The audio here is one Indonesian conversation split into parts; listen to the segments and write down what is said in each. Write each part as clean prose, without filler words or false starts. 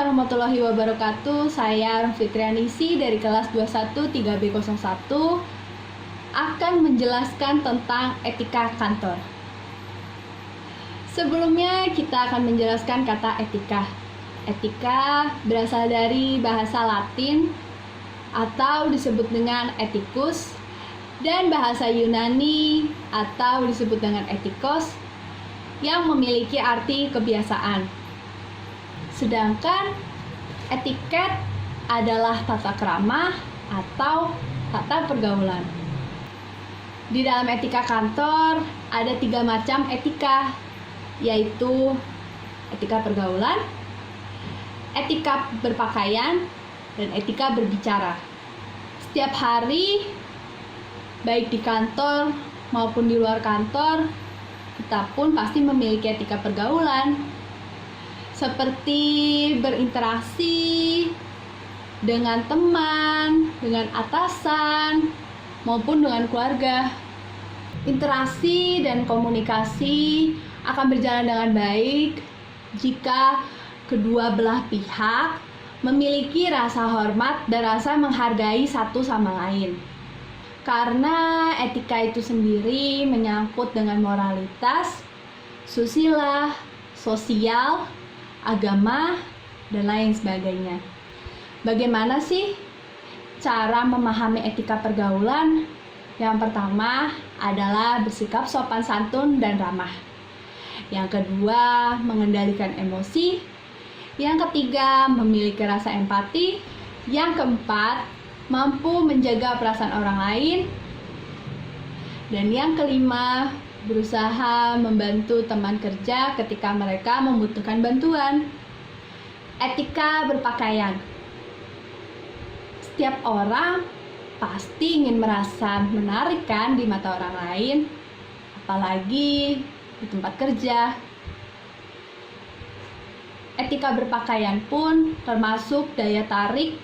warahmatullahi wabarakatuh. Saya Fitrianisi dari kelas 21 3B01 akan menjelaskan tentang etika kantor. Sebelumnya kita akan menjelaskan kata etika. Etika berasal dari bahasa Latin atau disebut dengan ethicus, dan bahasa Yunani atau disebut dengan ethikos yang memiliki arti kebiasaan. Sedangkan etiket adalah tata krama atau tata pergaulan. Di dalam etika kantor ada 3 macam etika, yaitu etika pergaulan, etika berpakaian, dan etika berbicara. Setiap hari, baik di kantor maupun di luar kantor, kita pun pasti memiliki etika pergaulan, seperti berinteraksi dengan teman, dengan atasan, maupun dengan keluarga. Interaksi dan komunikasi akan berjalan dengan baik jika kedua belah pihak memiliki rasa hormat dan rasa menghargai satu sama lain. Karena etika itu sendiri menyangkut dengan moralitas, susila, sosial, agama, dan lain sebagainya. Bagaimana sih cara memahami etika pergaulan? Yang pertama adalah bersikap sopan santun dan ramah. Yang kedua, mengendalikan emosi. Yang ketiga, memiliki rasa empati. Yang keempat, mampu menjaga perasaan orang lain. Dan yang kelima, berusaha membantu teman kerja ketika mereka membutuhkan bantuan. Etika berpakaian. Setiap orang pasti ingin merasa menarik kan di mata orang lain, apalagi di tempat kerja. Etika berpakaian pun termasuk daya tarik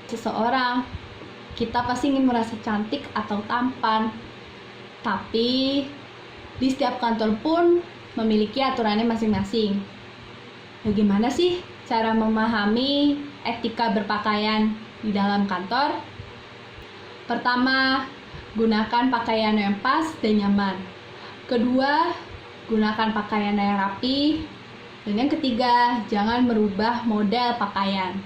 seseorang. Kita pasti ingin merasa cantik atau tampan, tapi di setiap kantor pun memiliki aturannya masing-masing. Bagaimana sih cara memahami etika berpakaian di dalam kantor? Pertama, gunakan pakaian yang pas dan nyaman. Kedua, gunakan pakaian yang rapi. Dan yang ketiga, jangan merubah model pakaian.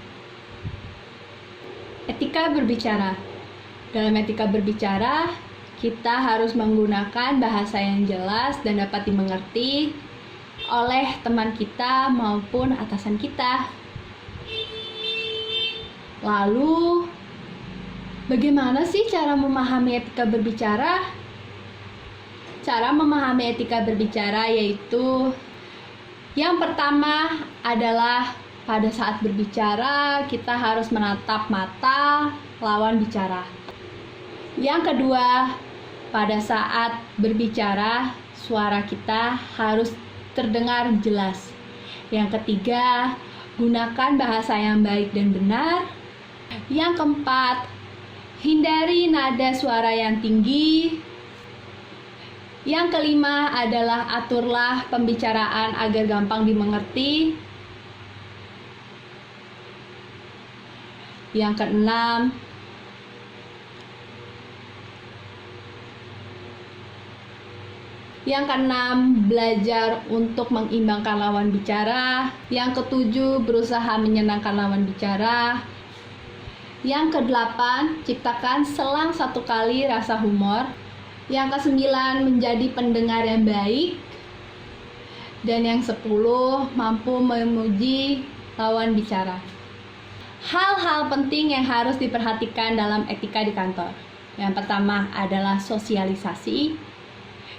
Etika berbicara. Dalam etika berbicara, kita harus menggunakan bahasa yang jelas dan dapat dimengerti oleh teman kita maupun atasan kita. Lalu, bagaimana sih cara memahami etika berbicara? Cara memahami etika berbicara yaitu yang pertama adalah pada saat berbicara kita harus menatap mata lawan bicara. Yang kedua, pada saat berbicara, suara kita harus terdengar jelas. Yang ketiga, gunakan bahasa yang baik dan benar. Yang keempat, hindari nada suara yang tinggi. Yang kelima adalah aturlah pembicaraan agar gampang dimengerti. Yang keenam, belajar untuk mengimbangkan lawan bicara. Yang ketujuh, berusaha menyenangkan lawan bicara. Yang kedelapan, ciptakan selang 1 kali rasa humor. Yang kesembilan, menjadi pendengar yang baik. Dan yang 10, mampu memuji lawan bicara. Hal-hal penting yang harus diperhatikan dalam etika di kantor. Yang pertama adalah sosialisasi.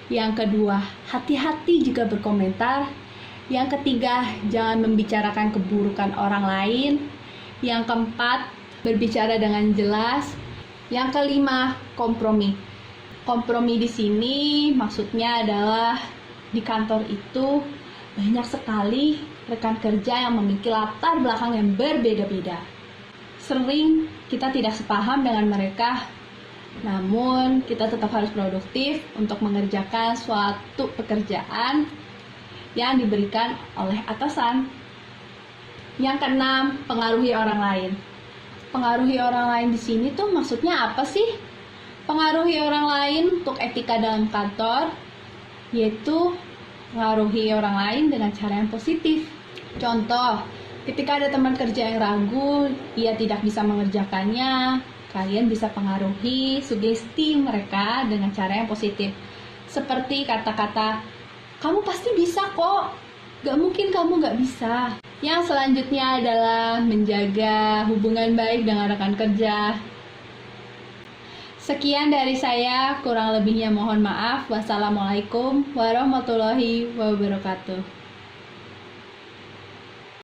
Yang kedua, hati-hati jika berkomentar. Yang ketiga, jangan membicarakan keburukan orang lain. Yang keempat, berbicara dengan jelas. Yang kelima, kompromi. Kompromi di sini maksudnya adalah di kantor itu banyak sekali rekan kerja yang memiliki latar belakang yang berbeda-beda. Sering kita tidak sepaham dengan mereka, namun kita tetap harus produktif untuk mengerjakan suatu pekerjaan yang diberikan oleh atasan. Yang keenam, pengaruhi orang lain. Pengaruhi orang lain di sini tuh maksudnya apa sih? Pengaruhi orang lain untuk etika dalam kantor, yaitu pengaruhi orang lain dengan cara yang positif. Contoh, ketika ada teman kerja yang ragu, ia tidak bisa mengerjakannya, kalian bisa pengaruhi sugesti mereka dengan cara yang positif. Seperti kata-kata, kamu pasti bisa kok, gak mungkin kamu gak bisa. Yang selanjutnya adalah menjaga hubungan baik dengan rekan kerja. Sekian dari saya, kurang lebihnya mohon maaf. Wassalamualaikum warahmatullahi wabarakatuh.